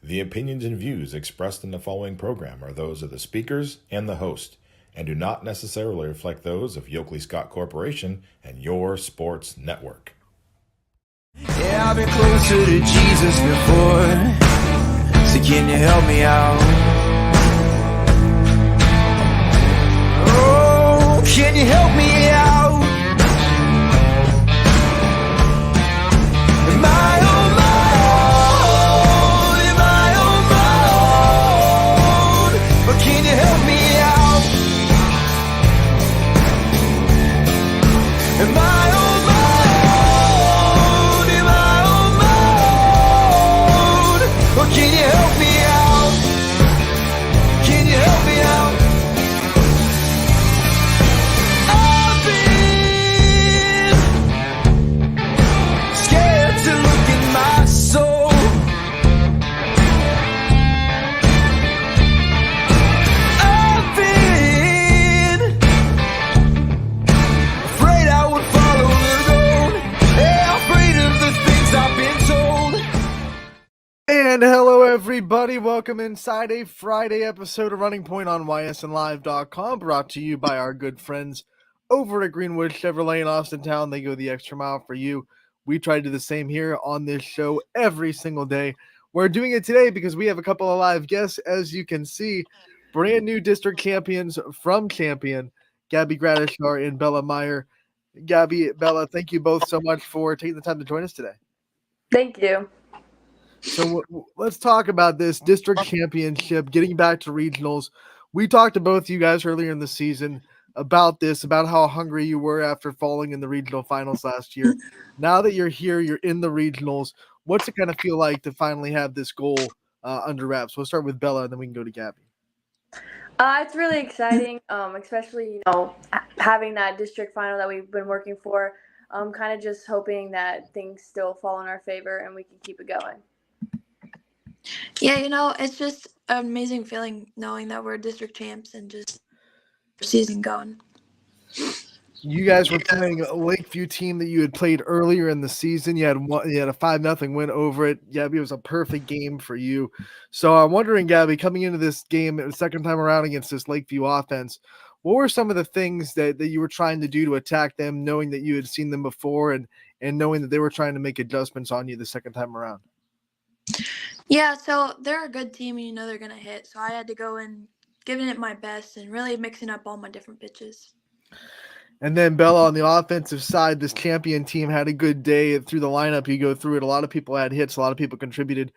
The opinions and views expressed in the following program are those of the speakers and the host, and do not necessarily reflect those of Yoakley Scott Corporation and your sports network. Yeah, I've been closer to Jesus before, so can you help me out? Oh, can you help me out? Am I on my own? Am I on my own? But can you help me out? Am I on my own? Am I on my own? Or can you help me out? Can you help me out? I've been scared to look in my soul. I've been afraid I would follow the road. Yeah, afraid of the things I've been told. And hello, everybody. Welcome inside a Friday episode of Running Point on ysnlive.com, brought to you by our good friends over at Greenwood Chevrolet in Austintown. They go the extra mile for you. We try to do the same here on this show every single day. We're doing it today because we have a couple of live guests, as you can see, brand new district champions from Champion, Gabby Gradishar and Bella Meyer. Gabby, Bella, thank you both so much for taking the time to join us today. Thank you. So let's talk about this district championship, getting back to regionals. We talked to both of you guys earlier in the season about this, about how hungry you were after falling in the regional finals last year. Now that you're here, you're in the regionals. What's it kind of feel like to finally have this goal under wraps? We'll start with Bella, and then we can go to Gabby. It's really exciting, especially, having that district final that we've been working for. Kind of just hoping that things still fall in our favor and we can keep it going. Yeah, it's just an amazing feeling knowing that we're district champs and just season going. You guys were playing a Lakeview team that you had played earlier in the season. You had a 5-0 win over it. Gabby, it was a perfect game for you. So I'm wondering, Gabby, coming into this game the second time around against this Lakeview offense, what were some of the things that you were trying to do to attack them, knowing that you had seen them before and knowing that they were trying to make adjustments on you the second time around? Yeah, so they're a good team and they're going to hit. So I had to go in giving it my best and really mixing up all my different pitches. And then Bella, on the offensive side, this Champion team had a good day through the lineup. You go through it. A lot of people had hits. A lot of people contributed.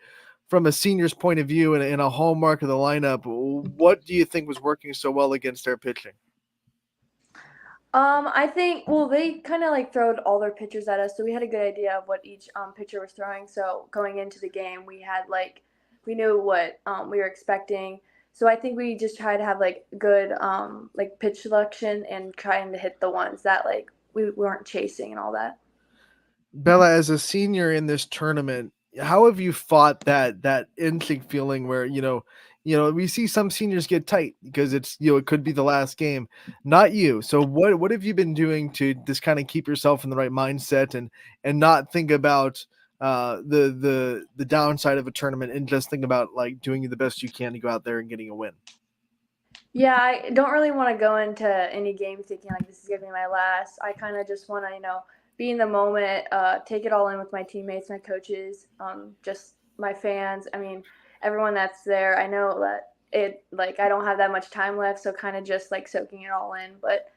From a senior's point of view and a hallmark of the lineup, what do you think was working so well against their pitching? I think, they kind of throwed all their pitchers at us, so we had a good idea of what each pitcher was throwing. So going into the game, we had we knew what we were expecting. So I think we just tried to have good pitch selection and trying to hit the ones that we weren't chasing and all that. Bella, as a senior in this tournament, how have you fought that instinct feeling where we see some seniors get tight because it's it could be the last game, not you. So what have you been doing to just kind of keep yourself in the right mindset and not think about the downside of a tournament and just think about doing the best you can to go out there and getting a win? Yeah, I don't really want to go into any game thinking this is going to be my last. I kind of just want to, be in the moment, take it all in with my teammates, my coaches, just my fans. I mean, everyone that's there. I know that I don't have that much time left, so kind of just soaking it all in, but,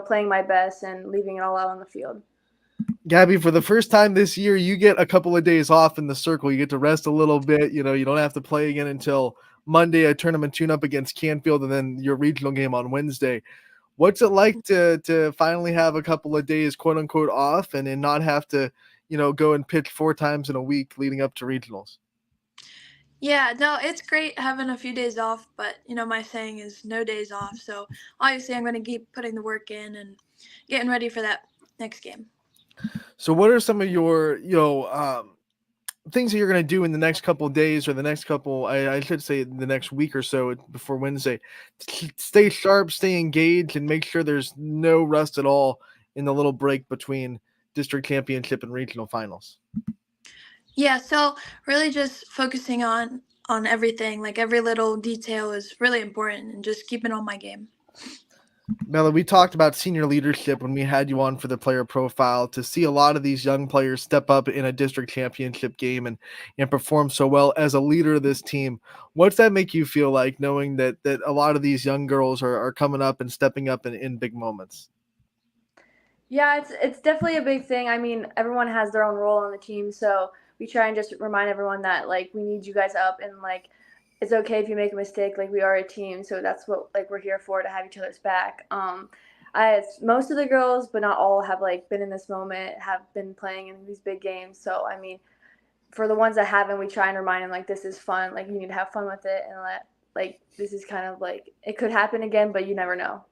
playing my best and leaving it all out on the field. Gabby, for the first time this year, you get a couple of days off in the circle. You get to rest a little bit. You don't have to play again until Monday, a tournament tune-up against Canfield, and then your regional game on Wednesday. What's it like to finally have a couple of days, quote unquote, off and not have to, go and pitch 4 times in a week leading up to regionals? Yeah, no, it's great having a few days off, but my saying is no days off. So obviously I'm going to keep putting the work in and getting ready for that next game. So what are some of your, things that you're going to do in the next couple of days or the next couple, I should say the next week or so before Wednesday, stay sharp, stay engaged, and make sure there's no rust at all in the little break between district championship and regional finals? Yeah, so really just focusing on on everything. Like every little detail is really important and just keeping on my game. Bella, we talked about senior leadership when we had you on for the player profile. To see a lot of these young players step up in a district championship game and perform so well as a leader of this team, what's that make you feel like, knowing that a lot of these young girls are coming up and stepping up in big moments? Yeah, it's definitely a big thing. I mean, everyone has their own role on the team, so we try and just remind everyone that like we need you guys up, and like it's okay if you make a mistake. Like we are a team, so that's what like we're here for, to have each other's back. Most of the girls, but not all, have like been in this moment, have been playing in these big games. So I mean, for the ones that haven't, we try and remind them like this is fun. Like you need to have fun with it, and let like this is kind of like it could happen again, but you never know.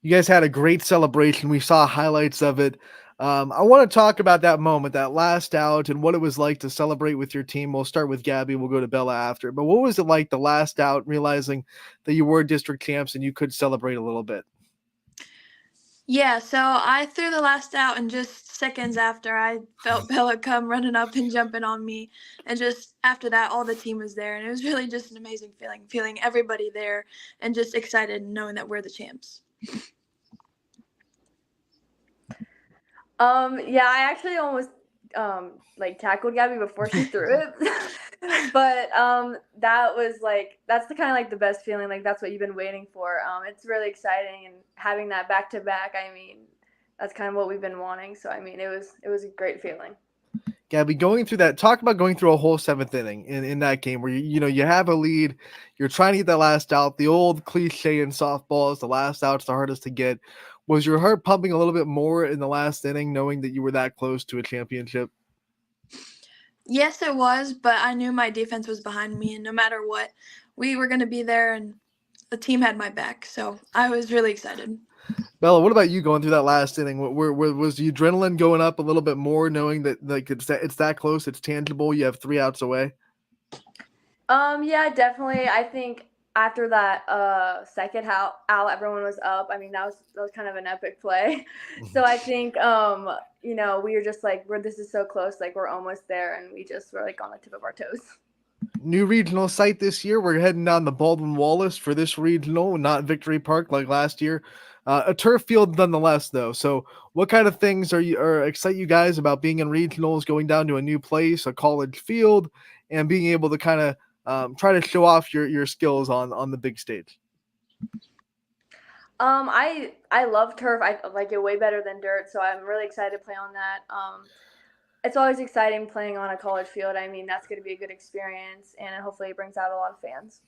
You guys had a great celebration. We saw highlights of it. I want to talk about that moment, that last out, and what it was like to celebrate with your team. We'll start with Gabby. We'll go to Bella after. But what was it like, the last out, realizing that you were district champs and you could celebrate a little bit? Yeah, so I threw the last out, and just seconds after, I felt Bella come running up and jumping on me. And just after that, all the team was there, and it was really just an amazing feeling everybody there and just excited knowing that we're the champs. Yeah, I actually almost like tackled Gabby before she threw it. But that was like that's the kind of like the best feeling. Like that's what you've been waiting for. It's really exciting, and having that back to back. I mean, that's kind of what we've been wanting. So I mean, it was a great feeling. Gabby, going through that, talk about going through a whole seventh inning in that game where you have a lead, you're trying to get that last out. The old cliche in softball is the last out's the hardest to get. Was your heart pumping a little bit more in the last inning, knowing that you were that close to a championship? Yes, it was, but I knew my defense was behind me, and no matter what, we were going to be there, and the team had my back. So I was really excited. Bella, what about you going through that last inning? Was the adrenaline going up a little bit more, knowing that like it's that close, it's tangible, you have 3 outs away? Yeah, definitely. I think after that second out, everyone was up. I mean, that was kind of an epic play. So I think we were just like, this is so close, like we're almost there, and we just were like on the tip of our toes. New regional site this year. We're heading down the Baldwin Wallace for this regional, not Victory Park like last year. A turf field nonetheless, though. So, what kind of things are excite you guys about being in regionals, going down to a new place, a college field, and being able to kind of try to show off your skills on the big stage? I love turf. I like it way better than dirt, so I'm really excited to play on that. It's always exciting playing on a college field. I mean, that's going to be a good experience, and hopefully it brings out a lot of fans.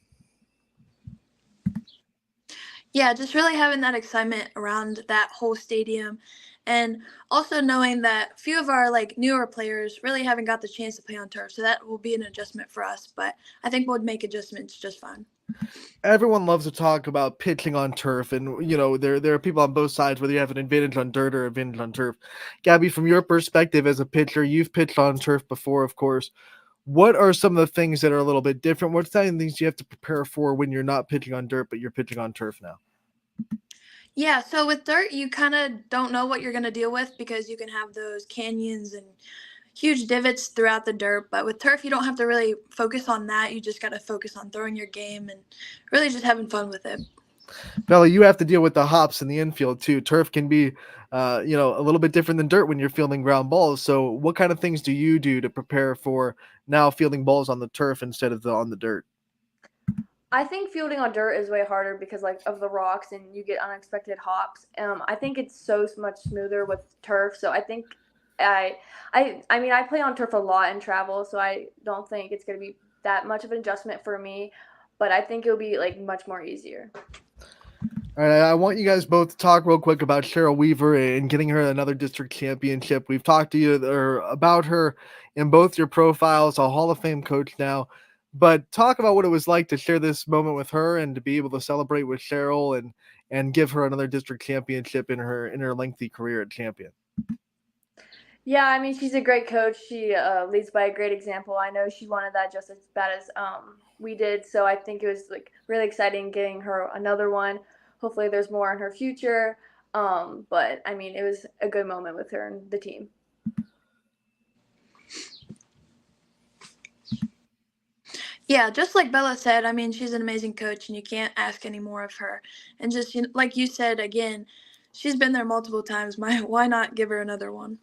Yeah, just really having that excitement around that whole stadium, and also knowing that few of our like newer players really haven't got the chance to play on turf, so that will be an adjustment for us, but I think we'll make adjustments just fine. Everyone loves to talk about pitching on turf, and there are people on both sides, whether you have an advantage on dirt or advantage on turf. Gabby, from your perspective as a pitcher, you've pitched on turf before, of course. What are some of the things that are a little bit different? What's some things you have to prepare for when you're not pitching on dirt, but you're pitching on turf now? Yeah, so with dirt, you kind of don't know what you're going to deal with because you can have those canyons and huge divots throughout the dirt. But with turf, you don't have to really focus on that. You just got to focus on throwing your game and really just having fun with it. Bella, you have to deal with the hops in the infield too. Turf can be, a little bit different than dirt when you're fielding ground balls. So, what kind of things do you do to prepare for now fielding balls on the turf instead of on the dirt? I think fielding on dirt is way harder because like of the rocks, and you get unexpected hops. I think it's so much smoother with turf. So I think I mean I play on turf a lot and travel, so I don't think it's gonna be that much of an adjustment for me. But I think it'll be like much more easier. All right, I want you guys both to talk real quick about Cheryl Weaver and getting her another district championship. We've talked to you about her in both your profiles, a Hall of Fame coach now, but talk about what it was like to share this moment with her and to be able to celebrate with Cheryl and give her another district championship in her lengthy career at champion. Yeah, I mean she's a great coach. She leads by a great example. I know she wanted that just as bad as we did. So I think it was like really exciting getting her another one. Hopefully there's more in her future. But I mean it was a good moment with her and the team. Yeah, just like Bella said, I mean, she's an amazing coach, and you can't ask any more of her. And just like you said again, she's been there multiple times. Why not give her another one?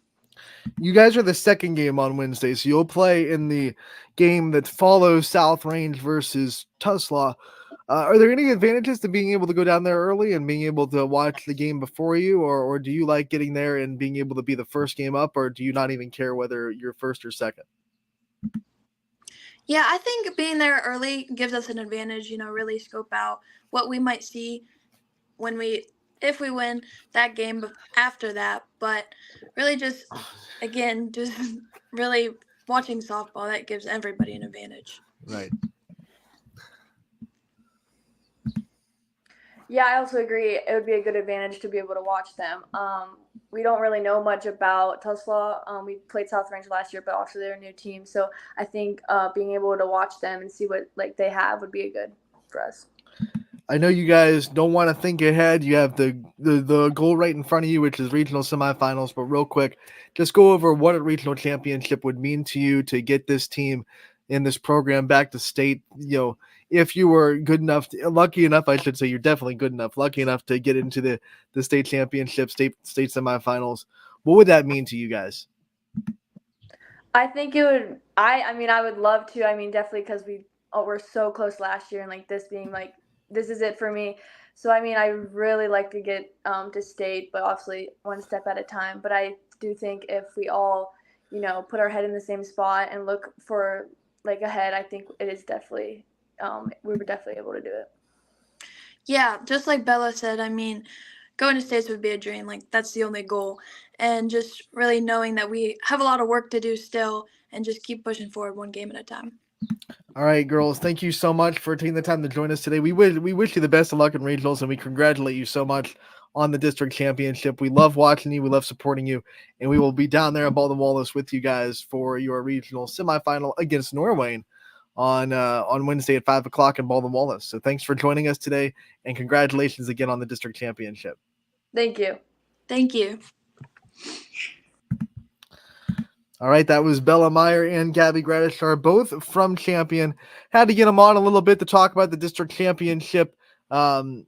You guys are the second game on Wednesday, so you'll play in the game that follows South Range versus Tuslaw. Are there any advantages to being able to go down there early and being able to watch the game before you, or do you like getting there and being able to be the first game up, or do you not even care whether you're first or second? Yeah, I think being there early gives us an advantage, really scope out what we might see if we win that game after that. But really just, again, just really watching softball, that gives everybody an advantage. Right. Yeah, I also agree. It would be a good advantage to be able to watch them. We don't really know much about Tuslaw. We played South Range last year, but also they're a new team. So I think being able to watch them and see what they have would be a good for us. I know you guys don't want to think ahead. You have the goal right in front of you, which is regional semifinals. But real quick, just go over what a regional championship would mean to you to get this team in this program back to state. If you were lucky enough, I should say, you're definitely good enough, lucky enough to get into the state championship, state semifinals. What would that mean to you guys? I think it would. I mean, I would love to. I mean, definitely because we're so close last year, and this being this is it for me. So I mean, I really like to get to state, but obviously one step at a time. But I do think if we all, put our head in the same spot and look for ahead, I think it is definitely we were definitely able to do it. Yeah, just like Bella said, I mean, going to states would be a dream. That's the only goal. And just really knowing that we have a lot of work to do still and just keep pushing forward one game at a time. All right, girls, thank you so much for taking the time to join us today. We wish you the best of luck in regionals, and we congratulate you so much on the district championship. We love watching you. We love supporting you, and we will be down there at Baldwin Wallace with you guys for your regional semifinal against Norway on Wednesday at 5 o'clock in Baldwin Wallace. So thanks for joining us today, and congratulations again on the district championship. Thank you. Thank you. All right, that was Bella Meyer and Gabby Gradishar, both from Champion. Had to get them on a little bit to talk about the district championship and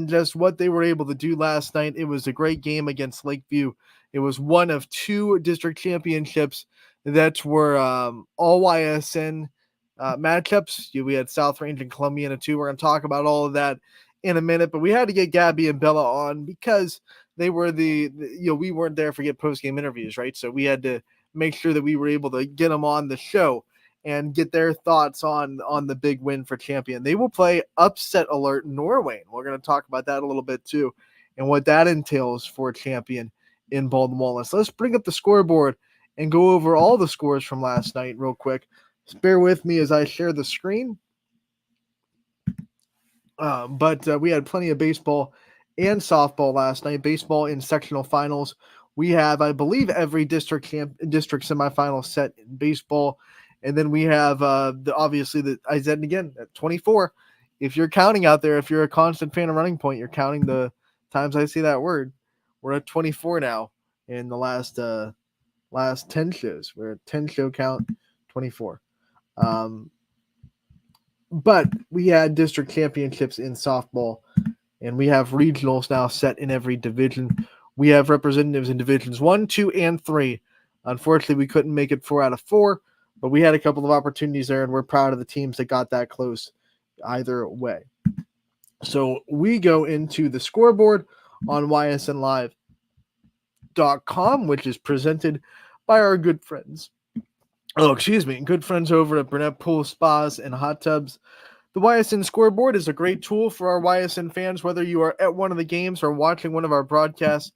just what they were able to do last night. It was a great game against Lakeview. It was one of two district championships that were all YSN matchups. We had South Range and Columbiana too. We're going to talk about all of that in a minute, but we had to get Gabby and Bella on because they were we weren't there for post-game interviews, right? So we had to make sure that we were able to get them on the show and get their thoughts on the big win for Champion. They will play Upset Alert Norway. We're going to talk about that a little bit too and what that entails for Champion in Baldwin Wallace. Let's bring up the scoreboard and go over all the scores from last night real quick. Just bear with me as I share the screen. But we had plenty of baseball and softball last night. Baseball in sectional finals. We have, I believe, every district semifinal set in baseball. And then we have obviously the Ysn again at 24. If you're counting out there, if you're a constant fan of Running Point, you're counting the times I say that word. We're at 24 now in the last 10 shows. We're at 10 show count, 24. But we had district championships in softball, and we have regionals now set in every division. We have representatives in divisions 1, 2, and 3. Unfortunately, we couldn't make it 4 out of 4, but we had a couple of opportunities there, and we're proud of the teams that got that close either way. So we go into the scoreboard on ysnlive.com, which is presented by our good friends. Good friends over at Burnett Pool Spas and Hot Tubs. The YSN scoreboard is a great tool for our YSN fans, whether you are at one of the games or watching one of our broadcasts.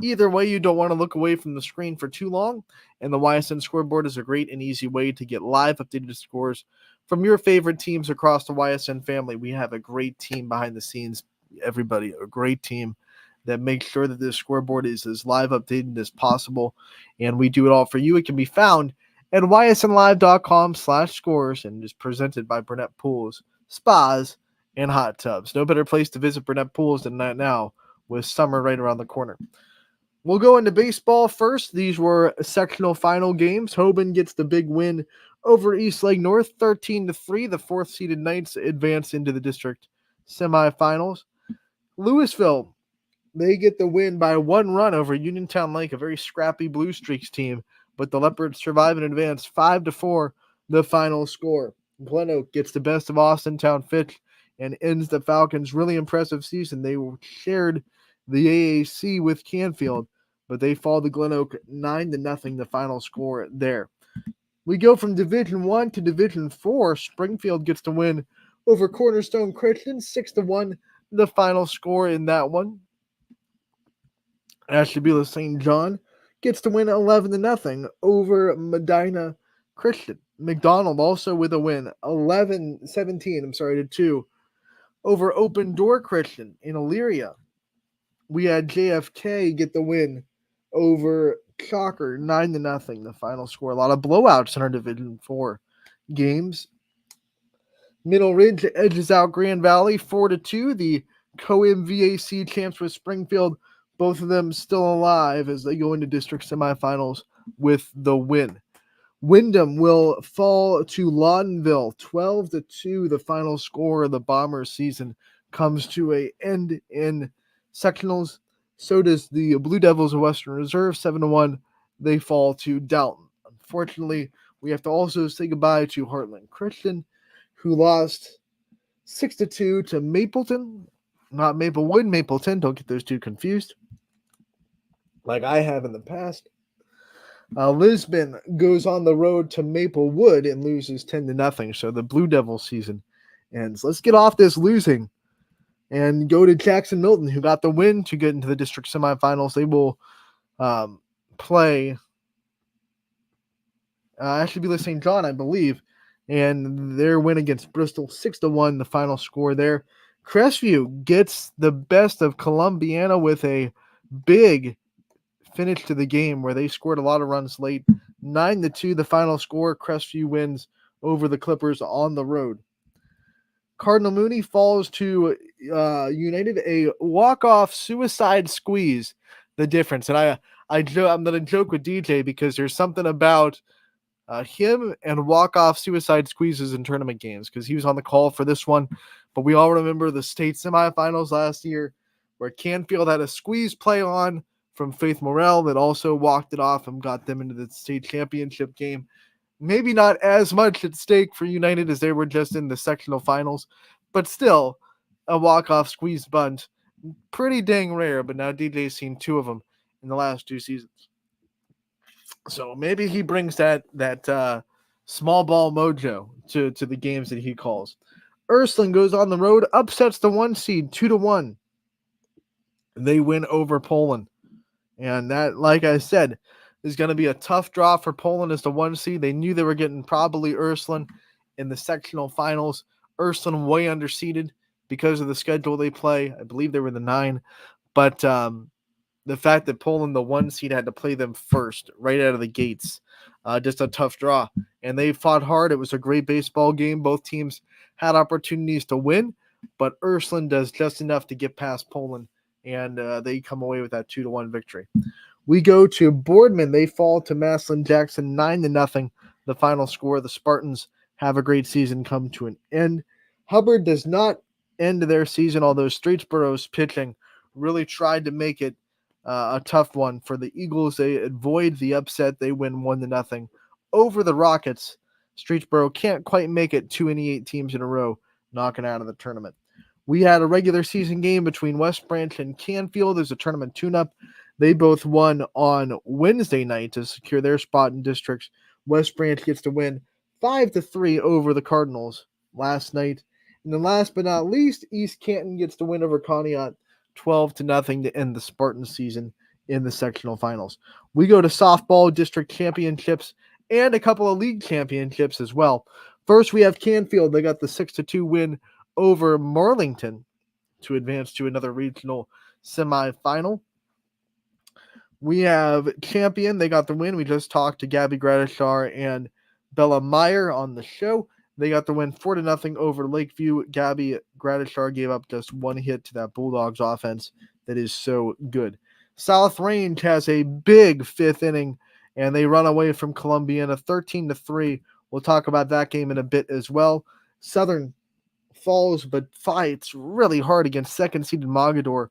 Either way, you don't want to look away from the screen for too long, and the YSN scoreboard is a great and easy way to get live updated scores from your favorite teams across the YSN family. We have a great team behind the scenes, everybody, a great team that makes sure that this scoreboard is as live updated as possible, and we do it all for you. It can be found at ysnlive.com/scores and is presented by Burnett Pools, Spas, and Hot Tubs. No better place to visit Burnett Pools than that now with summer right around the corner. We'll go into baseball first. These were sectional final games. Hoban gets the big win over East Lake North, 13-3. The fourth-seeded Knights advance into the district semifinals. Louisville, they get the win by 1 run over Uniontown Lake, a very scrappy Blue Streaks team, but the Leopards survive and advance 5-4, the final score. Glen Oak gets the best of Austintown Fitch and ends the Falcons' really impressive season. They shared the AAC with Canfield, but they fall to Glen Oak 9-0, the final score there. We go from Division 1 to Division 4. Springfield gets the win over Cornerstone Christian, 6-1, the final score in that one. Ashtabula St. John gets to win 11-0 over Medina Christian. McDonald also with a win, 17 to 2 over Open Door Christian in Elyria. We had JFK get the win over Shocker, 9-0, the final score. A lot of blowouts in our Division 4 games. Middle Ridge edges out Grand Valley 4-2. The Co-MVAC champs with Springfield, both of them still alive as they go into district semifinals with the win. Wyndham will fall to Lawtonville 12-2. The final score of the Bombers season comes to an end in sectionals. So does the Blue Devils of Western Reserve, 7-1. They fall to Dalton. Unfortunately, we have to also say goodbye to Heartland Christian, who lost 6-2 to Mapleton. Not Maplewood, Mapleton. Don't get those two confused, like I have in the past. Lisbon goes on the road to Maplewood and loses 10-0. So the Blue Devils season ends. Let's get off this losing and go to Jackson Milton, who got the win to get into the district semifinals. They will play Ashtabula St. John, I believe, and their win against Bristol, 6-1, the final score there. Crestview gets the best of Columbiana with a big finish to the game where they scored a lot of runs late. 9-2, the final score. Crestview wins over the Clippers on the road. Cardinal Mooney falls to United, a walk-off suicide squeeze. The difference, and I'm going to joke with DJ because there's something about him and walk-off suicide squeezes in tournament games because he was on the call for this one. But we all remember the state semifinals last year where Canfield had a squeeze play on from Faith Morrell that also walked it off and got them into the state championship game. Maybe not as much at stake for United as they were just in the sectional finals, but still a walk-off squeeze bunt. Pretty dang rare, but now DJ's seen 2 of them in the last 2 seasons. So maybe he brings that small ball mojo to the games that he calls. Ursuline goes on the road, upsets the 1 seed 2-1. They win over Poland. And that, like I said, is going to be a tough draw for Poland as the 1 seed. They knew they were getting probably Ursuline in the sectional finals. Ursuline way underseeded because of the schedule they play. I believe they were the 9. But the fact that Poland, the 1 seed, had to play them first right out of the gates, just a tough draw. And they fought hard. It was a great baseball game. Both teams had opportunities to win, but Ursuline does just enough to get past Poland, and they come away with that 2-1 victory. We go to Boardman. They fall to Massillon Jackson 9-0. The final score. The Spartans have a great season come to an end. Hubbard does not end their season, although Streetsboro's pitching really tried to make it a tough one for the Eagles. They avoid the upset. They win 1-0 over the Rockets. Streetsboro can't quite make it 2 8 teams in a row, knocking out of the tournament. We had a regular season game between West Branch and Canfield. There's a tournament tune-up. They both won on Wednesday night to secure their spot in districts. West Branch gets to win 5-3 over the Cardinals last night. And then last but not least, East Canton gets to win over Conneaut 12-0 to end the Spartan season in the sectional finals. We go to softball district championships and a couple of league championships as well. First, we have Canfield. They got the 6-2 win over Marlington to advance to another regional semifinal. We have Champion. They got the win. We just talked to Gabby Gradishar and Bella Meyer on the show. They got the win 4-0 over Lakeview. Gabby Gradishar gave up just 1 hit to that Bulldogs offense that is so good. South Range has a big 5th inning, and they run away from Columbiana 13-3 We'll talk about that game in a bit as well. Southern falls but fights really hard against second-seeded Mogador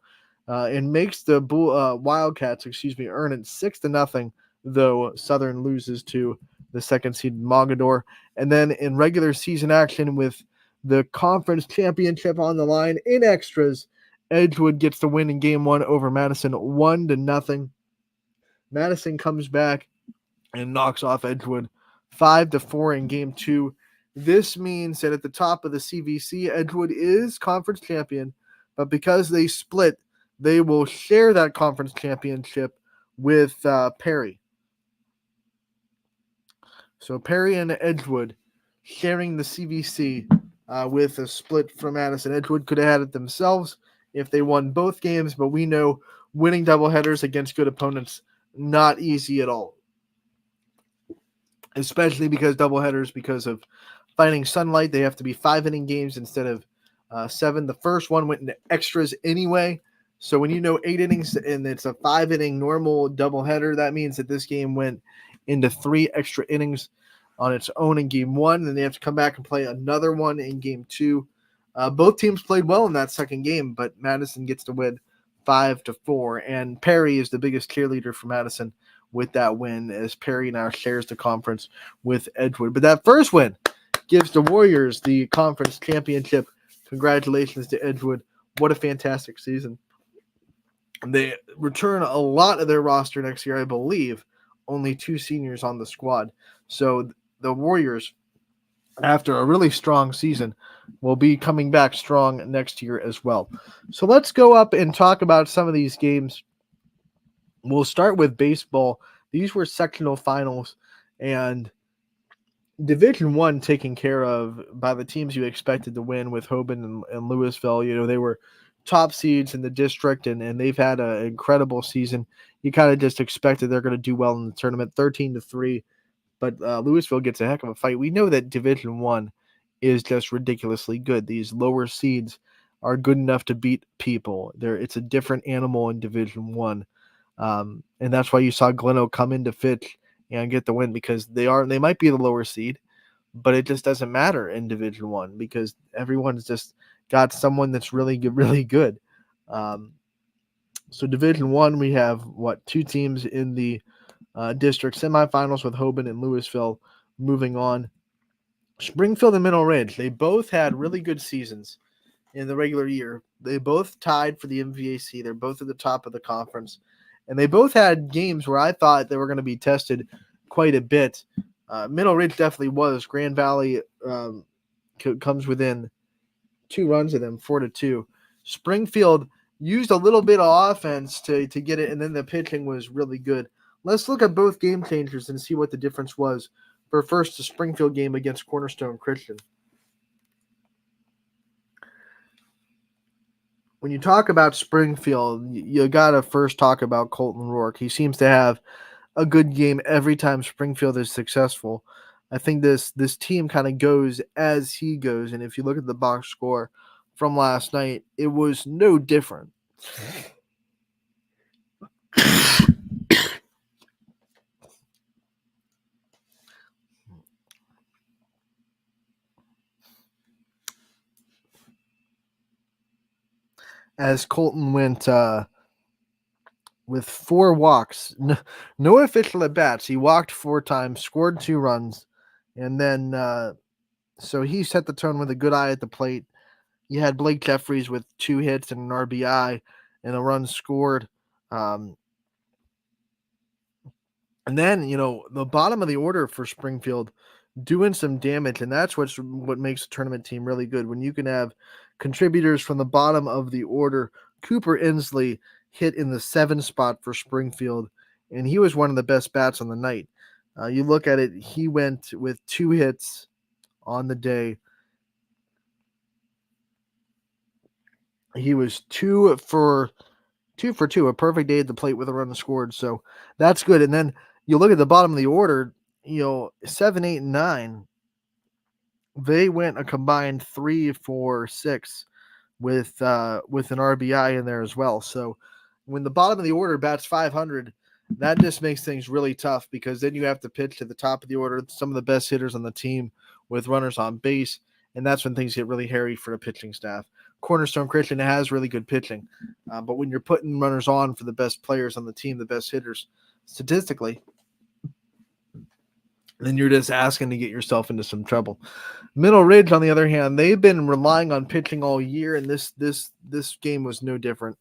and makes the Wildcats, earn it 6-0, though Southern loses to the second-seeded Mogador. And then in regular season action with the conference championship on the line in extras, Edgewood gets the win in game 1 over Madison 1-0. Madison comes back and knocks off Edgewood 5-4 in game 2. This means that at the top of the CVC, Edgewood is conference champion, but because they split, they will share that conference championship with Perry. So Perry and Edgewood sharing the CVC with a split from Madison. Edgewood could have had it themselves if they won both games, but we know winning doubleheaders against good opponents, not easy at all. Especially because doubleheaders, because of Fighting Sunlight, they have to be 5-inning games instead of 7. The first one went into extras anyway. So when you know 8 innings and it's a 5-inning normal doubleheader, that means that this game went into 3 extra innings on its own in game 1. Then they have to come back and play another one in game 2. Both teams played well in that second game, but Madison gets to win 5-4. And Perry is the biggest cheerleader for Madison with that win, as Perry now shares the conference with Edgewood. But that first win gives the Warriors the conference championship. Congratulations to Edgewood. What a fantastic season. They return a lot of their roster next year, I believe. Only 2 seniors on the squad. So the Warriors, after a really strong season, will be coming back strong next year as well. So let's go up and talk about some of these games. We'll start with baseball. These were sectional finals, and Division I taken care of by the teams you expected to win with Hoban and Louisville. You know, they were top seeds in the district, and they've had an incredible season. You kind of just expected they're going to do well in the tournament, 13-3. But Louisville gets a heck of a fight. We know that Division I is just ridiculously good. These lower seeds are good enough to beat people. It's a different animal in Division I. And that's why you saw Gleno come into Fitch and get the win, because they might be the lower seed, but it just doesn't matter in Division I because everyone's just got someone that's really good, really good. So Division I, we have 2 teams in the district semifinals with Hoban and Louisville moving on. Springfield and Mineral Ridge, they both had really good seasons in the regular year. They both tied for the MVAC. They're both at the top of the conference. And they both had games where I thought they were going to be tested quite a bit. Mineral Ridge definitely was. Grand Valley comes within 2 runs of them, 4-2. Springfield used a little bit of offense to get it, and then the pitching was really good. Let's look at both game changers and see what the difference was for first the Springfield game against Cornerstone Christian. When you talk about Springfield, you got to first talk about Colton Rourke. He seems to have a good game every time Springfield is successful. I think this team kind of goes as he goes, and if you look at the box score from last night, it was no different. As Colton went with 4 walks, no official at bats. He walked 4 times, scored 2 runs, and then so he set the tone with a good eye at the plate. You had Blake Jeffries with 2 hits and an RBI and a run scored. And then, the bottom of the order for Springfield doing some damage, and that's what makes a tournament team really good. When you can have contributors from the bottom of the order. Cooper Inslee hit in the 7 spot for Springfield, and he was one of the best bats on the night. You look at it, he went with 2 hits on the day. He was 2 for 2, a perfect day at the plate with a run scored. So that's good. And then you look at the bottom of the order, 7, 8, and 9. They went a combined 3 for 6 with an RBI in there as well. So when the bottom of the order bats 500, That just makes things really tough because then you have to pitch to the top of the order, some of the best hitters on the team with runners on base, and that's when things get really hairy for the pitching staff. Cornerstone Christian has really good pitching, but when you're putting runners on for the best players on the team, the best hitters, statistically, then you're just asking to get yourself into some trouble. Middle Ridge, on the other hand, they've been relying on pitching all year, and this game was no different,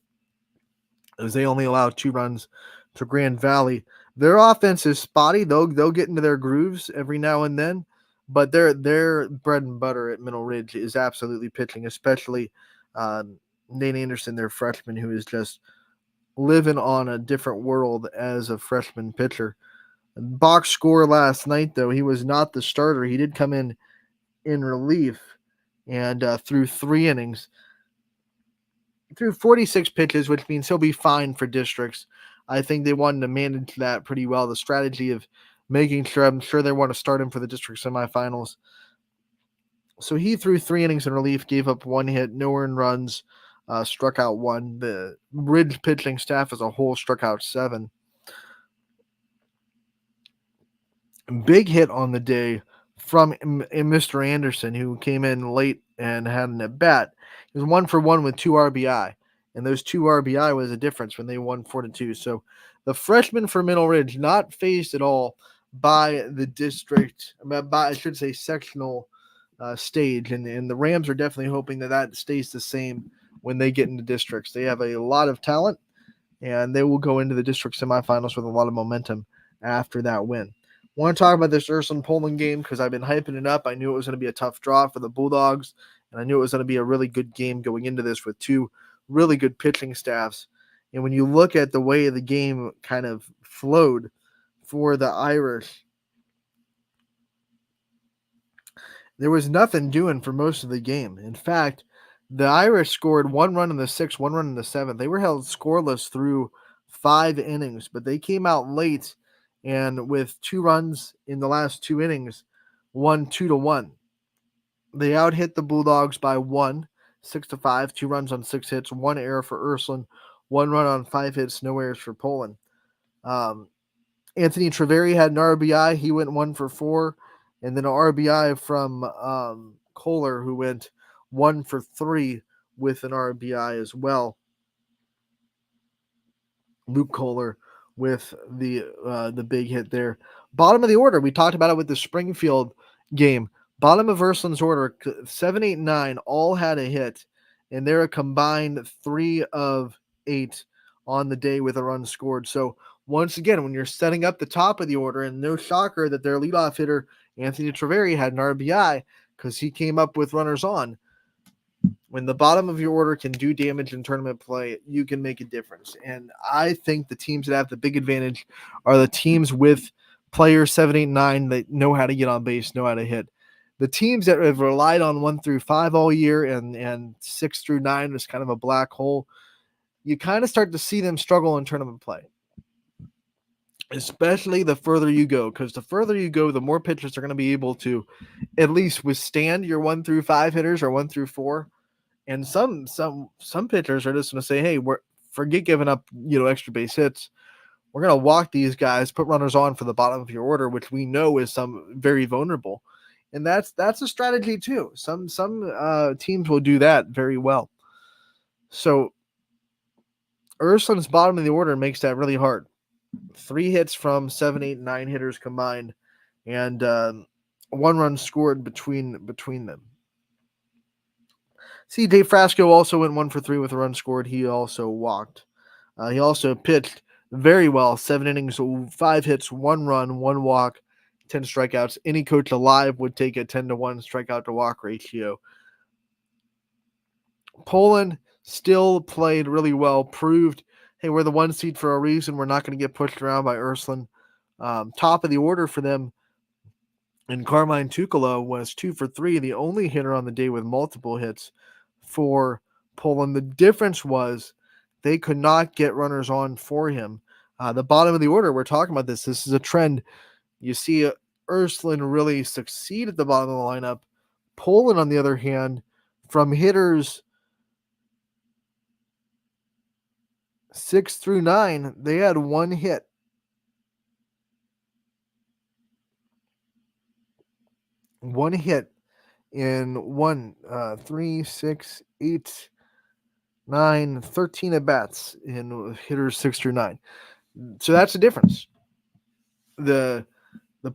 as they only allowed 2 runs to Grand Valley. Their offense is spotty. They'll get into their grooves every now and then, but their bread and butter at Middle Ridge is absolutely pitching, especially Nate Anderson, their freshman, who is just living on a different world as a freshman pitcher. Box score last night, though, he was not the starter. He did come in relief and threw 3 innings, threw 46 pitches, which means he'll be fine for districts. I think they wanted to manage that pretty well. The strategy of making sure, I'm sure they want to start him for the district semifinals. So he threw 3 innings in relief, gave up 1 hit, no earned runs, struck out 1. The Ridge pitching staff as a whole struck out 7. Big hit on the day from Mr. Anderson, who came in late and had an at bat. He was 1 for 1 with 2 RBI, and those 2 RBI was a difference when they won 4-2. So the freshman for Middle Ridge not phased at all by the district, by I should say sectional stage, and the Rams are definitely hoping that stays the same when they get into districts. They have a lot of talent, and they will go into the district semifinals with a lot of momentum after that win. I want to talk about this Ursuline Poland game because I've been hyping it up. I knew it was going to be a tough draw for the Bulldogs, and I knew it was going to be a really good game going into this with 2 really good pitching staffs. And when you look at the way the game kind of flowed for the Irish, there was nothing doing for most of the game. In fact, the Irish scored 1 run in the 6th, 1 run in the 7th. They were held scoreless through 5 innings, but they came out late and with 2 runs in the last 2 innings, won 2-1. They out-hit the Bulldogs by 1, 6-5, 2 runs on 6 hits, 1 error for Ursuline, 1 run on 5 hits, no errors for Poland. Anthony Treveri had an RBI. He went 1 for 4. And then an RBI from Kohler, who went 1 for 3 with an RBI as well. Luke Kohler with the big hit there. Bottom of the order, we talked about it with the Springfield game. Bottom of Ursuline's order, 7, 8, 9, all had a hit, and they're a combined 3 of 8 on the day with a run scored. So once again, when you're setting up the top of the order, and no shocker that their leadoff hitter, Anthony Treveri, had an RBI because he came up with runners on. When the bottom of your order can do damage in tournament play, you can make a difference. And I think the teams that have the big advantage are the teams with players 7, 8, 9 that know how to get on base, know how to hit. The teams that have relied on 1 through 5 all year and 6 through 9 is kind of a black hole. You kind of start to see them struggle in tournament play, especially the further you go, because the further you go, the more pitchers are going to be able to at least withstand your 1 through 5 hitters or 1 through 4. And some pitchers are just going to say, hey, forget giving up, extra base hits. We're going to walk these guys, put runners on for the bottom of your order, which we know is some very vulnerable. And that's a strategy too. Some teams will do that very well. So Ursuline's bottom of the order makes that really hard. 3 hits from 7, 8, 9 hitters combined, and 1 run scored between them. C.J. Frasco also went 1 for 3 with a run scored. He also walked. He also pitched very well. 7 innings, 5 hits, 1 run, 1 walk, 10 strikeouts. Any coach alive would take a 10-1 strikeout to walk ratio. Poland still played really well, proved, hey, we're the 1 seed for a reason. We're not going to get pushed around by Ursuline. Top of the order for them, and Carmine Tukala was 2 for 3, the only hitter on the day with multiple hits for Poland. The difference was they could not get runners on for him. The bottom of the order, we're talking about this. This is a trend. You see Ursuline really succeed at the bottom of the lineup. Poland, on the other hand, from hitters 6 through 9, they had 1 hit. one hit in 3, 6, 8, 9, 13 at bats in hitters 6 through 9. So that's the difference. The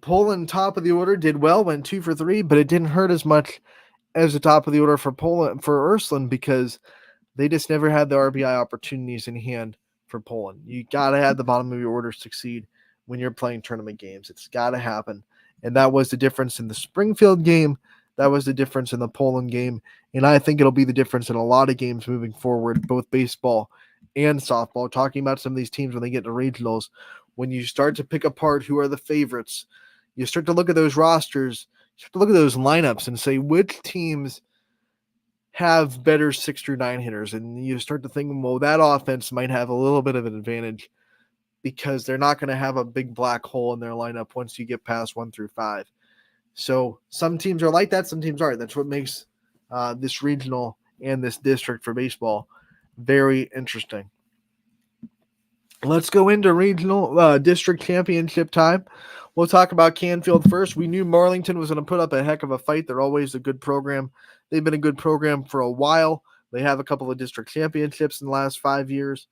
Poland top of the order did well, went 2 for 3, but it didn't hurt as much as the top of the order for Ursuline, because they just never had the RBI opportunities in hand for Poland. You got to have the bottom of your order succeed when you're playing tournament games. It's got to happen. And that was the difference in the Springfield game. That was the difference in the Poland game. And I think it'll be the difference in a lot of games moving forward, both baseball and softball. Talking about some of these teams when they get to regionals, when you start to pick apart who are the favorites, you start to look at those rosters, you start to look at those lineups and say which teams have better 6 through 9 hitters. And you start to think, well, that offense might have a little bit of an advantage because they're not going to have a big black hole in their lineup once you get past 1 through 5. So some teams are like that, some teams aren't. That's what makes this regional and this district for baseball very interesting. Let's go into regional district championship time. We'll talk about Canfield first. We knew Marlington was going to put up a heck of a fight. They're always a good program. They've been a good program for a while. They have a couple of district championships in the last 5 years,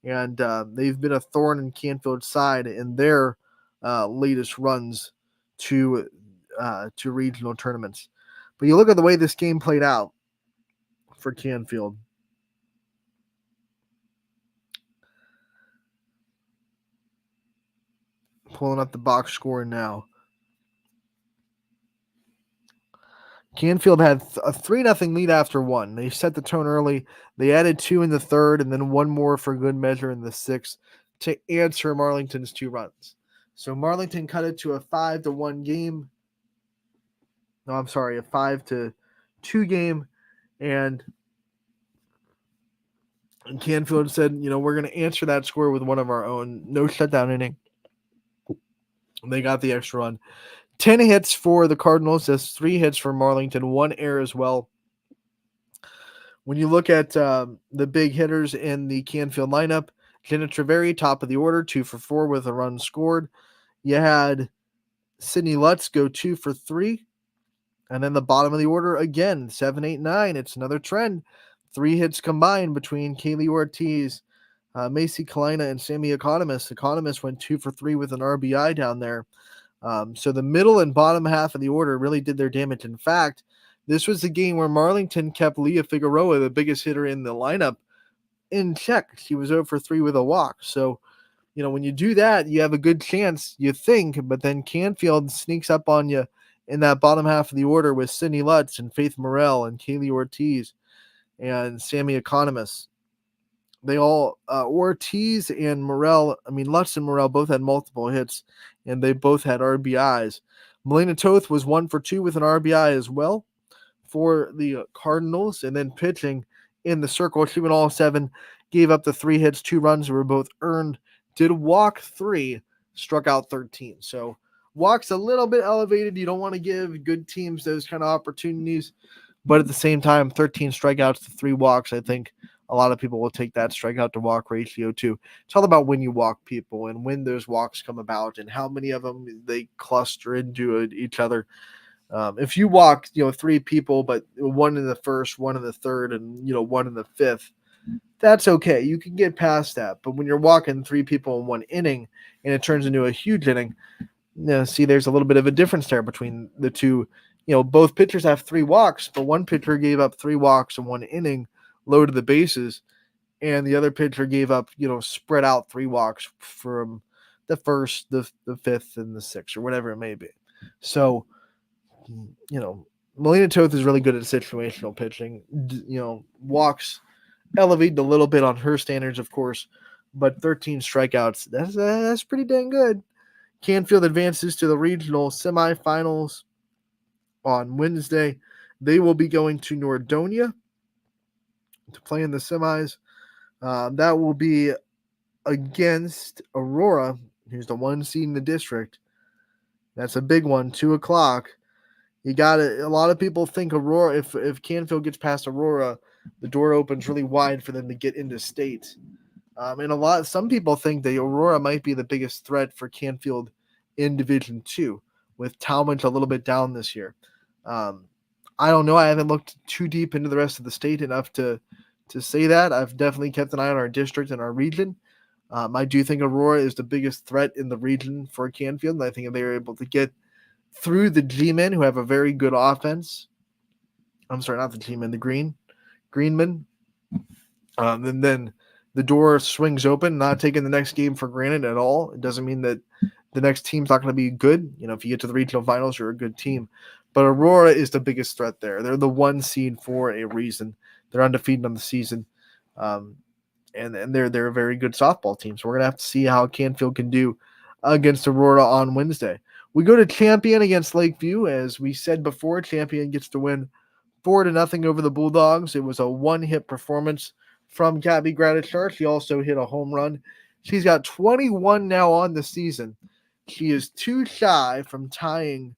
and they've been a thorn in Canfield's side in their latest runs to regional tournaments. But you look at the way this game played out for Canfield. Pulling up the box score now. Canfield had a 3-0 lead after 1. They set the tone early. They added 2 in the 3rd and then 1 more for good measure in the 6th to answer Marlington's 2 runs. So Marlington cut it to a 5-1 game. No, I'm sorry, a 5-2 game. And Canfield said, we're going to answer that score with one of our own. No shutdown inning. They got the extra run. 10 hits for the Cardinals. That's 3 hits for Marlington. 1 error as well. When you look at the big hitters in the Canfield lineup, Jenna Treveri, top of the order, 2 for 4 with a run scored. You had Sydney Lutz go 2 for 3. And then the bottom of the order again, 7, 8, 9. It's another trend. 3 hits combined between Kaylee Ortiz, Macy Kalina, and Sammy Economist. Economist went 2 for 3 with an RBI down there. So the middle and bottom half of the order really did their damage. In fact, this was the game where Marlington kept Leah Figueroa, the biggest hitter in the lineup, in check. She was 0 for 3 with a walk. So, when you do that, you have a good chance, you think, but then Canfield sneaks up on you in that bottom half of the order with Sydney Lutz and Faith Morell and Kaylee Ortiz and Sammy Economist. They all, Ortiz and Morell, Lutz and Morell both had multiple hits, and they both had RBIs. Melina Toth was 1 for 2 with an RBI as well for the Cardinals, and then pitching in the circle, she went all 7, gave up the 3 hits, 2 runs that were both earned, did walk 3, struck out 13. So walks a little bit elevated. You don't want to give good teams those kind of opportunities, but at the same time, 13 strikeouts to 3 walks, I think a lot of people will take that strikeout to walk ratio too. It's all about when you walk people and when those walks come about and how many of them they cluster into each other. If you walk, 3 people, but 1 in the 1st, 1 in the 3rd, and 1 in the 5th, that's okay. You can get past that. But when you're walking 3 people in 1 inning and it turns into a huge inning, see, there's a little bit of a difference there between the two. Both pitchers have 3 walks, but one pitcher gave up 3 walks in 1 inning, loaded the bases, and the other pitcher gave up, spread out 3 walks from the 1st, the 5th, and the 6th, or whatever it may be. So, Melina Toth is really good at situational pitching. Walks elevated a little bit on her standards, of course, but 13 strikeouts, that's pretty dang good. Canfield advances to the regional semifinals on Wednesday. They will be going to Nordonia to play in the semis. That will be against Aurora, who's the 1 seed in the district. That's a big one, 2:00. You got it. A lot of people think Aurora, if Canfield gets past Aurora, the door opens really wide for them to get into state. And some people think that Aurora might be the biggest threat for Canfield in Division 2, with Talmadge a little bit down this year. I don't know. I haven't looked too deep into the rest of the state enough to say that. I've definitely kept an eye on our district and our region. I do think Aurora is the biggest threat in the region for Canfield, and I think if they are able to get through the G-men, who have a very good offense. I'm sorry, not the G-men, the Greenmen. And then the door swings open, not taking the next game for granted at all. It doesn't mean that the next team's not going to be good. If you get to the regional finals, you're a good team. But Aurora is the biggest threat there. They're the 1 seed for a reason. They're undefeated on the season. And they're a very good softball team. So we're going to have to see how Canfield can do against Aurora on Wednesday. We go to Champion against Lakeview. As we said before, Champion gets to win 4-0 over the Bulldogs. It was a one-hit performance from Gabby Gratishar. She also hit a home run. She's got 21 now on the season. She is 2 shy from tying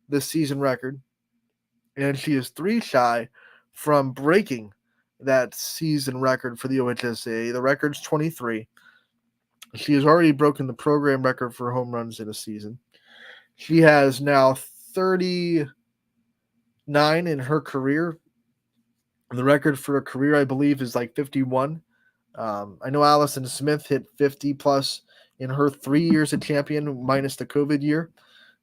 the season record, and she is 3 shy from breaking that season record for the OHSAA. The record's 23. She has already broken the program record for home runs in a season. She has now 39 in her career. The record for a career, I believe, is like 51. I know Allison Smith hit 50 plus in her 3 years at Champion, minus the COVID year.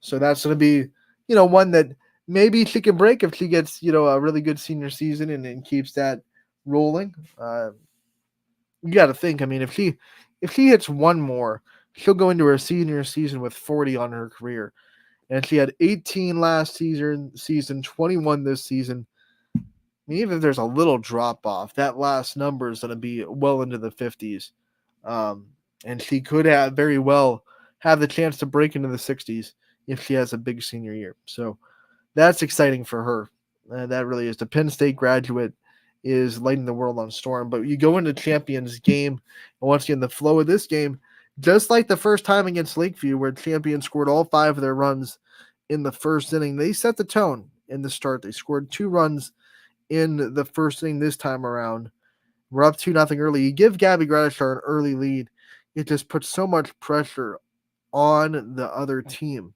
So that's going to be, one that maybe she can break if she gets, a really good senior season and keeps that rolling. You got to think. I mean, if she hits one more, she'll go into her senior season with 40 on her career. And she had 18 last season, 21 this season. I mean, even if there's a little drop off, that last number is going to be well into the 50s. And she could very well have the chance to break into the 60s if she has a big senior year. So that's exciting for her. That really is. The Penn State graduate is lighting the world on storm. But you go into Champions game, and once again, the flow of this game, just like the first time against Lakeview, where Champions scored all 5 of their runs in the first inning, they set the tone in the start. They scored 2 runs in the first inning this time around. We're up 2-0 early. You give Gabby Gratishar an early lead, it just puts so much pressure on the other team.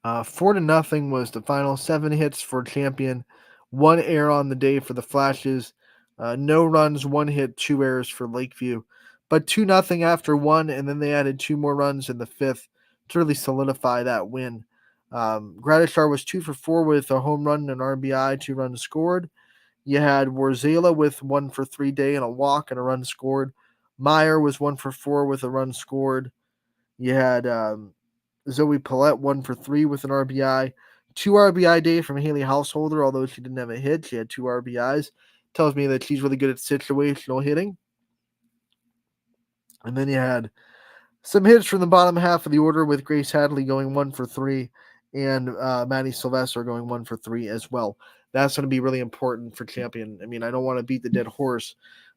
Uh, 4-0 was the final. 7 hits for Champion, 1 error on the day for the Flashes, no runs, 1 hit, 2 errors for Lakeview. But 2-0 after 1, and then they added 2 more runs in the 5th to really solidify that win. Gratishar was 2 for 4 with a home run and an RBI, 2 runs scored. You had Warzela with 1 for 3 day and a walk and a run scored. Meyer was 1 for 4 with a run scored. You had Zoe Paulette 1 for 3 with an RBI. 2 RBI day from Haley Householder, although she didn't have a hit. She had 2 RBIs. Tells me that she's really good at situational hitting. And then you had some hits from the bottom half of the order with Grace Hadley going 1 for 3 and Maddie Sylvester going 1 for 3 as well. That's going to be really important for Champion. I mean, I don't want to beat the dead horse,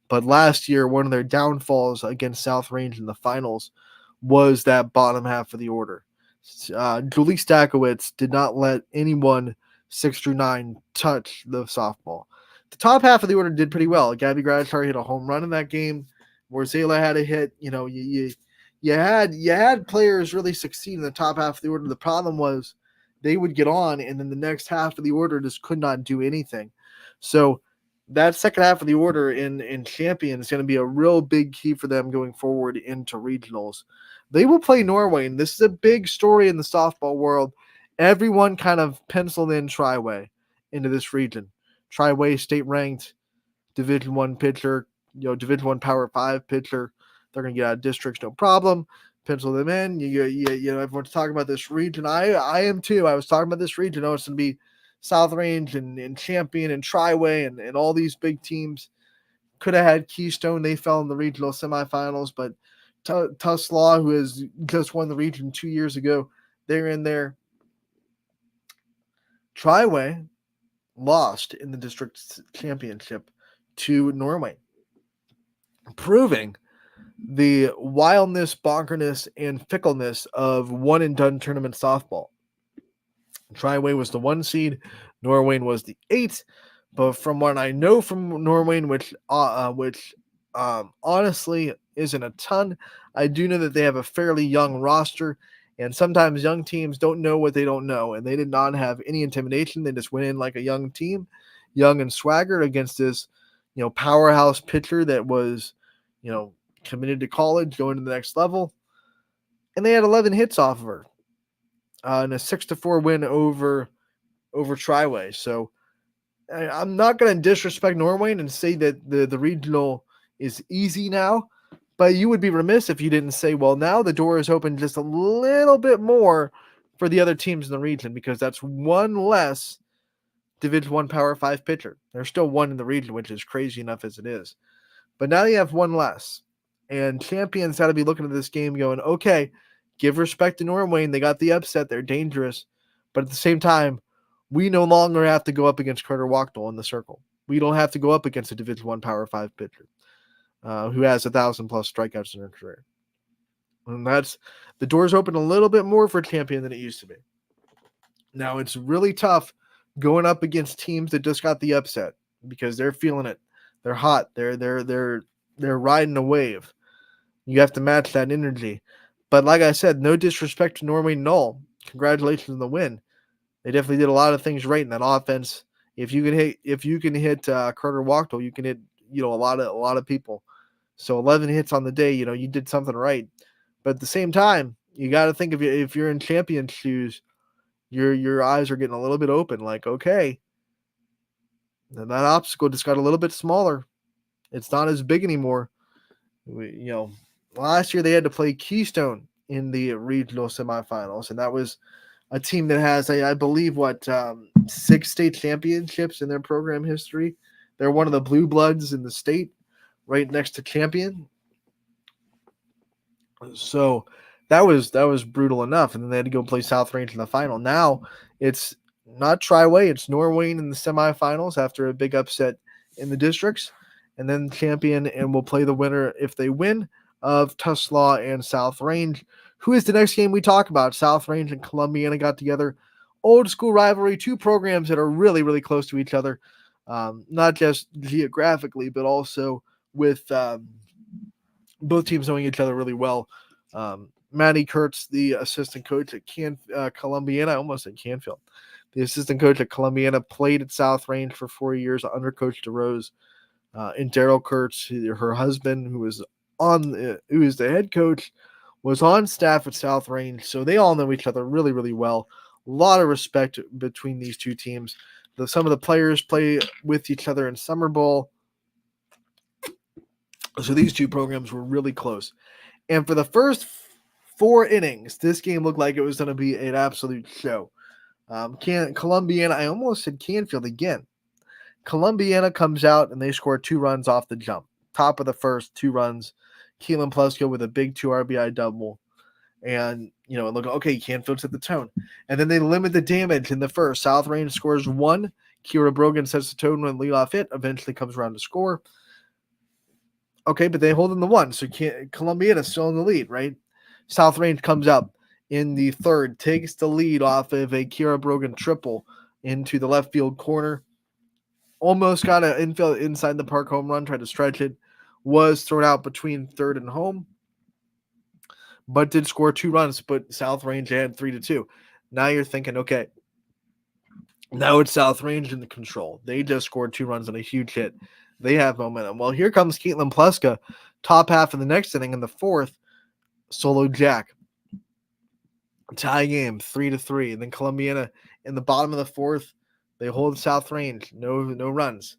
but last year, one of their downfalls against South Range in the finals was that bottom half of the order. Julie Stakowitz did not let anyone 6 through 9 touch the softball. The top half of the order did pretty well. Gabby Gratishar hit a home run in that game. Warzela had a hit. You had players really succeed in the top half of the order. The problem was they would get on, and then the next half of the order just could not do anything. So that second half of the order in Champion is going to be a real big key for them going forward into regionals. They will play Norway, and this is a big story in the softball world. Everyone kind of penciled in Triway into this region. Triway, state-ranked Division I pitcher, Division I Power 5 pitcher. They're going to get out of districts, no problem. Pencil them in. Everyone's talking about this region. I am too. I was talking about this region. It's going to be South Range and Champion and Triway and all these big teams. Could have had Keystone. They fell in the regional semifinals, but Tuslaw, who has just won the region 2 years ago, they're in there. Triway lost in the district championship to Norway, proving the wildness, bonkerness, and fickleness of one-and-done tournament softball. Triway was the 1 seed, Norway was the 8. But from what I know from Norway, which honestly isn't a ton. I do know that they have a fairly young roster, and sometimes young teams don't know what they don't know, and they did not have any intimidation. They just went in like a young team, young and swaggered against this, powerhouse pitcher that was, committed to college, going to the next level, and they had 11 hits off of her in a 6-4 win over Triway. So I'm not going to disrespect Norway and say that the regional is easy now, but you would be remiss if you didn't say, well, now the door is open just a little bit more for the other teams in the region, because that's one less Division One Power 5 pitcher. There's still one in the region, which is crazy enough as it is. But now you have one less. And champions got to be looking at this game going, okay, give respect to Norway. They got the upset. They're dangerous. But at the same time, we no longer have to go up against Carter Wachtel in the circle. We don't have to go up against a Division One Power 5 pitcher who has 1,000+ strikeouts in her career. And that's the doors open a little bit more for champion than it used to be. Now it's really tough going up against teams that just got the upset because they're feeling it. They're hot. They're riding a wave. You have to match that energy. But like I said, no disrespect to Norway Null. Congratulations on the win. They definitely did a lot of things right in that offense. If you can hit Carter Wachtel, you can hit a lot of people. So 11 hits on the day, you did something right. But at the same time, you got to think if you're in champion shoes, your eyes are getting a little bit open. Like, okay, then that obstacle just got a little bit smaller. It's not as big anymore. Last year they had to play Keystone in the regional semifinals, and that was a team that has, I believe, 6 state championships in their program history. They're one of the blue bloods in the state, right next to champion. So that was brutal enough, and then they had to go play South Range in the final. Now it's not Triway, it's Norway in the semifinals after a big upset in the districts, and then champion, and we'll play the winner if they win of Tuslaw and South Range. Who is the next game we talk about? South Range and Columbiana got together. Old school rivalry, 2 programs that are really, really close to each other, not just geographically, but also with both teams knowing each other really well. Matty Kurtz, the assistant coach at Columbiana, I almost said Canfield. The assistant coach at Columbiana played at South Range for 4 years under Coach DeRose. And Daryl Kurtz, her husband, who is the head coach, was on staff at South Range, so they all know each other really, really well. A lot of respect between these two teams. Some of the players play with each other in summer ball, so these two programs were really close. And for the first 4 innings, this game looked like it was going to be an absolute show. Columbiana, I almost said Canfield again. Columbiana comes out and they score 2 runs off the jump. Top of the first, 2 runs. Keelan Plesko with a big 2 RBI double. And, look, okay, Canfield set the tone. And then they limit the damage in the first. South Range scores 1. Kira Brogan sets the tone when leadoff hit. Eventually comes around to score. Okay, but they hold in the 1. So Columbiana still in the lead, right? South Range comes up in the third, takes the lead off of a Kira Brogan triple into the left field corner. Almost got an infield inside the park home run, tried to stretch it. Was thrown out between third and home, but did score 2 runs. But South Range had 3-2. Now you're thinking, okay, now it's South Range in the control. They just scored 2 runs on a huge hit. They have momentum. Well, here comes Caitlin Pleska, top half of the next inning in the 4th, solo jack. Tie game, 3-3. And then Columbiana in the bottom of the 4th, they hold South Range, no runs.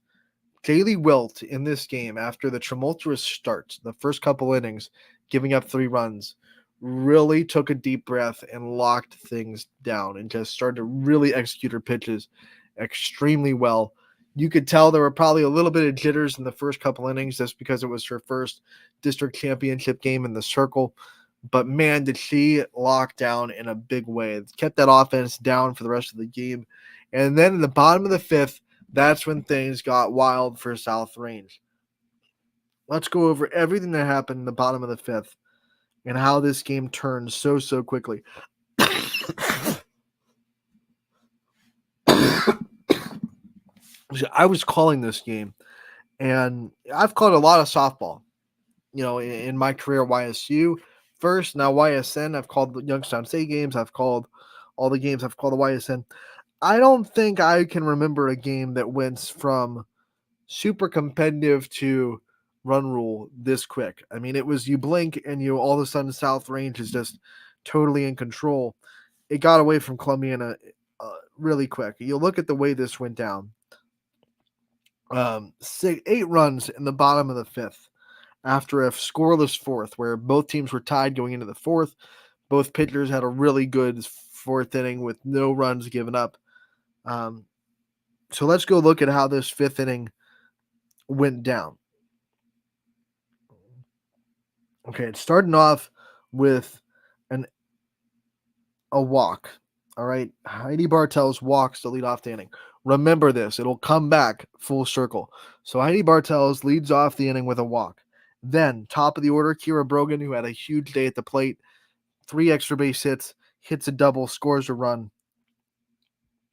Jaylee Wilt in this game, after the tumultuous start, the first couple innings, giving up 3 runs, really took a deep breath and locked things down and just started to really execute her pitches extremely well. You could tell there were probably a little bit of jitters in the first couple innings just because it was her first district championship game in the circle. But man, did she lock down in a big way. It kept that offense down for the rest of the game. And then in the bottom of the 5th, that's when things got wild for South Range. Let's go over everything that happened in the bottom of the 5th and how this game turned so quickly. I was calling this game, and I've called a lot of softball. in my career at YSU first. Now YSN, I've called the Youngstown State games. I've called all the games. I've called the YSN. I don't think I can remember a game that went from super competitive to run rule this quick. I mean, it was you blink and you all of a sudden South Range is just totally in control. It got away from Columbiana really quick. You look at the way this went down. 8 runs in the bottom of the 5th after a scoreless 4th, where both teams were tied going into the 4th. Both pitchers had a really good 4th inning with no runs given up. So let's go look at how this 5th inning went down. Okay, it started off with a walk. All right, Heidi Bartels walks to lead off the inning. Remember this, it'll come back full circle. So Heidi Bartels leads off the inning with a walk. Then, top of the order, Kira Brogan, who had a huge day at the plate, 3 extra base hits, hits a double, scores a run.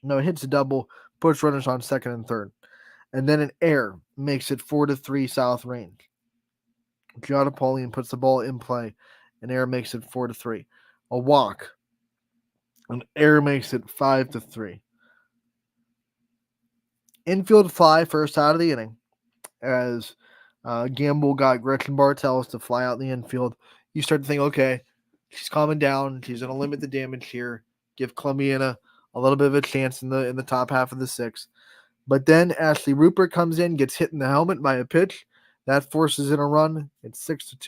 No, hits a double, puts runners on second and third. And then an error makes it 4-3 South Range. Gianna Pauline puts the ball in play. An error makes it 4-3. A walk. An error makes it 5-3. Infield fly first out of the inning as Gamble got Gretchen Bartels to fly out in the infield. You start to think, okay, she's calming down. She's going to limit the damage here. Give Columbiana a little bit of a chance in the top half of the 6th. But then Ashley Rupert comes in, gets hit in the helmet by a pitch. That forces in a run. It's 6-2.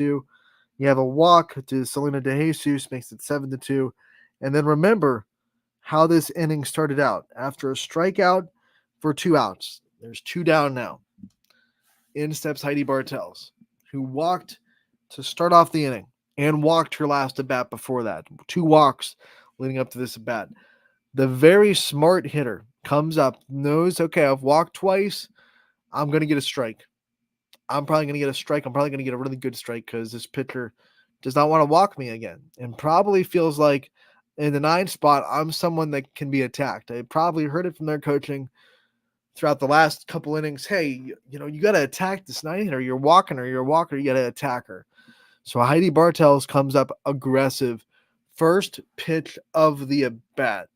You have a walk to Selena DeJesus, makes it 7-2. And then remember how this inning started out. After a strikeout for 2 outs, there's 2 down now. In steps Heidi Bartels, who walked to start off the inning and walked her last at bat before that. 2 walks leading up to this at bat. The very smart hitter comes up, knows, okay, I've walked twice. I'm going to get a strike. I'm probably going to get a strike. I'm probably going to get a really good strike because this pitcher does not want to walk me again and probably feels like in the 9 spot, I'm someone that can be attacked. I probably heard it from their coaching throughout the last couple innings. Hey, you got to attack this 9 hitter. You're walking her. You're a walker. You got to attack her. So Heidi Bartels comes up aggressive. First pitch of the at-bat.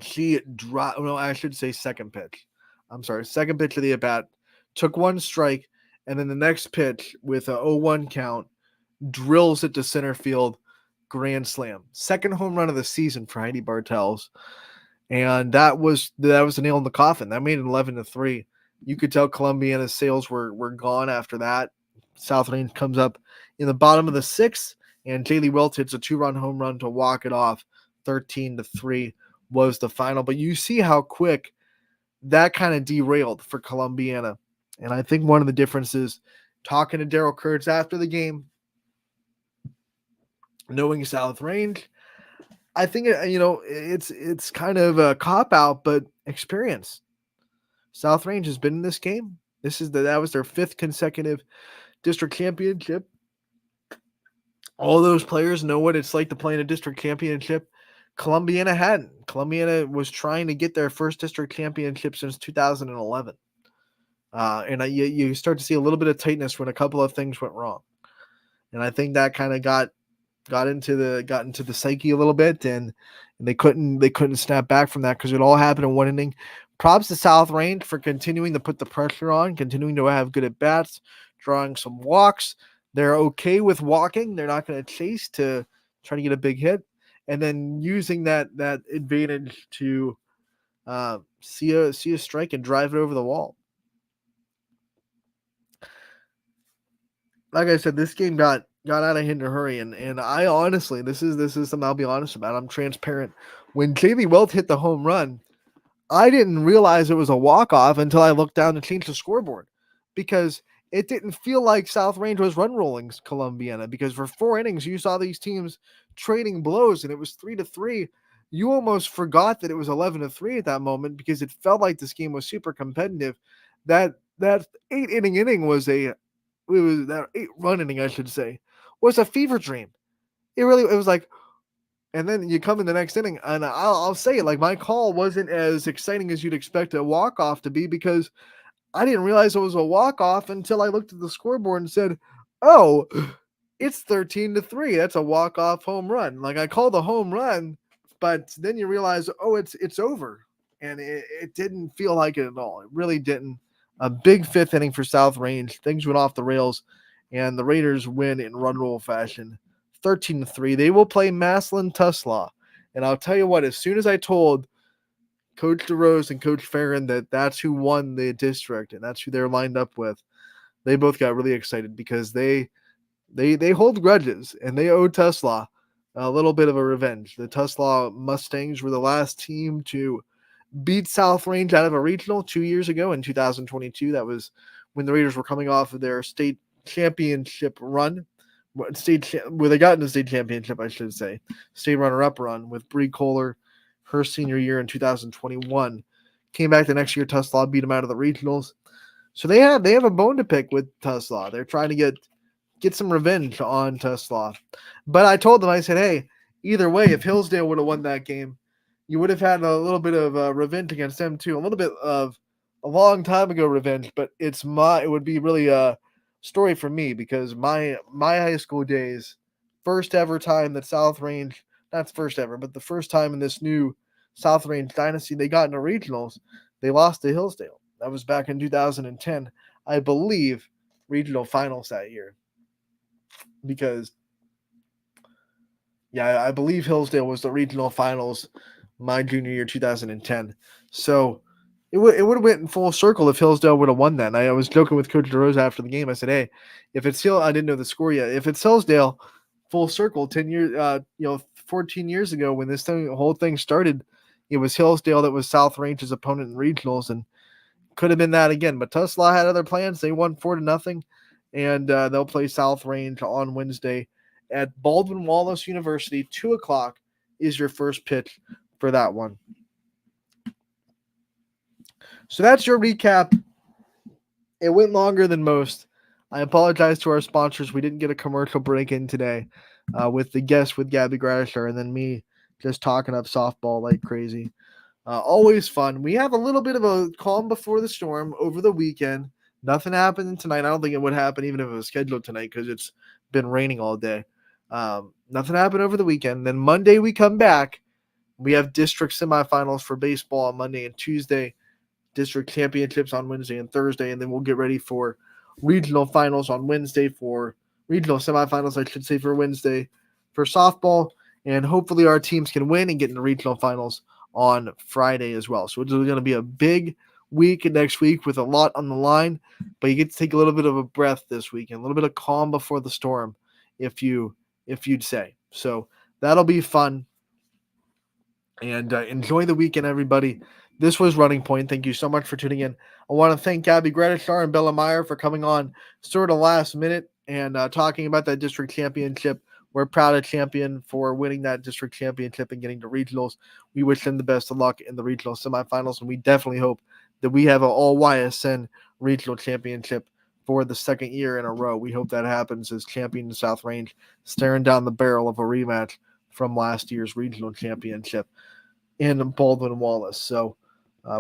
She dropped, no, I should say second pitch. I'm sorry, second pitch of the at-bat. Took 1 strike, and then the next pitch with a 0-1 count, drills it to center field, grand slam. Second home run of the season for Heidi Bartels. And that was the nail in the coffin. That made it 11-3. You could tell Columbiana's sales were gone after that. South Range comes up in the bottom of the 6th, and Jaylee Wilt hits a 2-run home run to walk it off. 13-3 was the final. But you see how quick that kind of derailed for Columbiana. And I think one of the differences, talking to Daryl Kurtz after the game, knowing South Range, I think it's kind of a cop-out, but experience. South Range has been in this game. That was their 5th consecutive district championship. All those players know what it's like to play in a district championship. Columbiana hadn't. Columbiana was trying to get their first district championship since 2011. And you start to see a little bit of tightness when a couple of things went wrong. And I think that kind of got into the psyche a little bit, and they couldn't snap back from that because it all happened in 1 inning. Props to South Range for continuing to put the pressure on, continuing to have good at bats, drawing some walks. They're okay with walking. They're not going to chase to try to get a big hit, and then using that advantage to see a strike and drive it over the wall. Like I said, this game got out of hand in a hurry, and I honestly, this is something I'll be honest about. I'm transparent. When Jaylee Wilt hit the home run, I didn't realize it was a walk-off until I looked down to change the scoreboard, because it didn't feel like South Range was run rolling Columbiana, because for 4 innings you saw these teams trading blows, and it was 3-3. You almost forgot that it was 11-3 at that moment because it felt like this game was super competitive. That 8-inning was that 8-run inning, I should say, was a fever dream. It was like, and then you come in the next inning, and I'll say it, like, my call wasn't as exciting as you'd expect a walk-off to be, because I didn't realize it was a walk-off until I looked at the scoreboard and said, oh, it's 13-3. That's a walk-off home run. Like, I called a home run, but then you realize, oh, it's over. And it didn't feel like it at all. It really didn't. A big fifth inning for South Range. Things went off the rails, and the Raiders win in run rule fashion, 13-3. They will play Massillon Tuslaw. And I'll tell you what, as soon as I told Coach DeRose and Coach Farron that that's who won the district and that's who they're lined up with, they both got really excited because they hold grudges and they owe Tuslaw a little bit of a revenge. The Tuslaw Mustangs were the last team to beat South Range out of a regional 2 years ago in 2022. That was when the Raiders were coming off of their state championship run, where they got in the state championship, I should say, state runner-up run with Bree Kohler, her senior year in 2021. Came back the next year, Tuslaw beat them out of the regionals. So they have a bone to pick with Tuslaw. They're trying to get some revenge on Tuslaw. But I told them, I said, hey, either way, if Hillsdale would have won that game, you would have had a little bit of revenge against them too. A little bit of a long time ago revenge, but it would be really a story for me because my high school days, first ever time that South Range, not first ever, but the first time in this new South Range dynasty they got into regionals, they lost to Hillsdale. That was back in 2010, I believe, regional finals that year. Because, yeah, I believe Hillsdale was the regional finals my junior year, 2010. So it would have went in full circle if Hillsdale would have won that. And I was joking with Coach DeRose after the game. I said, hey, if it's I didn't know the score yet. If it's Hillsdale, full circle, 10 years, 14 years ago when this whole thing started, it was Hillsdale that was South Range's opponent in regionals, and could have been that again. But Tuslaw had other plans. They won 4-0, and they'll play South Range on Wednesday at Baldwin Wallace University. 2:00 is your first pitch for that one. So that's your recap. It went longer than most. I apologize to our sponsors. We didn't get a commercial break in today with the guest with Gabby Gradisher and then me just talking up softball like crazy. Always fun. We have a little bit of a calm before the storm over the weekend. Nothing happened tonight. I don't think it would happen even if it was scheduled tonight because it's been raining all day. Nothing happened over the weekend. Then Monday we come back. We have district semifinals for baseball on Monday and Tuesday, district championships on Wednesday and Thursday, and then we'll get ready for regional finals on Wednesday for regional semifinals, I should say, for Wednesday for softball, and hopefully our teams can win and get into regional finals on Friday as well. So it's going to be a big week next week with a lot on the line, but you get to take a little bit of a breath this weekend, a little bit of calm before the storm, if you'd say. So that'll be fun. And enjoy the weekend, everybody. This was Running Point. Thank you so much for tuning in. I want to thank Gabby Gradisher and Bella Meyer for coming on sort of last minute and talking about that district championship. We're proud of Champion for winning that district championship and getting to regionals. We wish them the best of luck in the regional semifinals, and we definitely hope that we have an all-YSN regional championship for the second year in a row. We hope that happens as Champion and South Range staring down the barrel of a rematch from last year's regional championship in Baldwin Wallace. So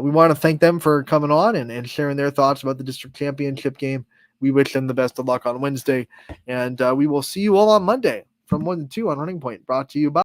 we want to thank them for coming on and sharing their thoughts about the district championship game. We wish them the best of luck on Wednesday, and we will see you all on Monday from 1 to 2 on Running Point, brought to you by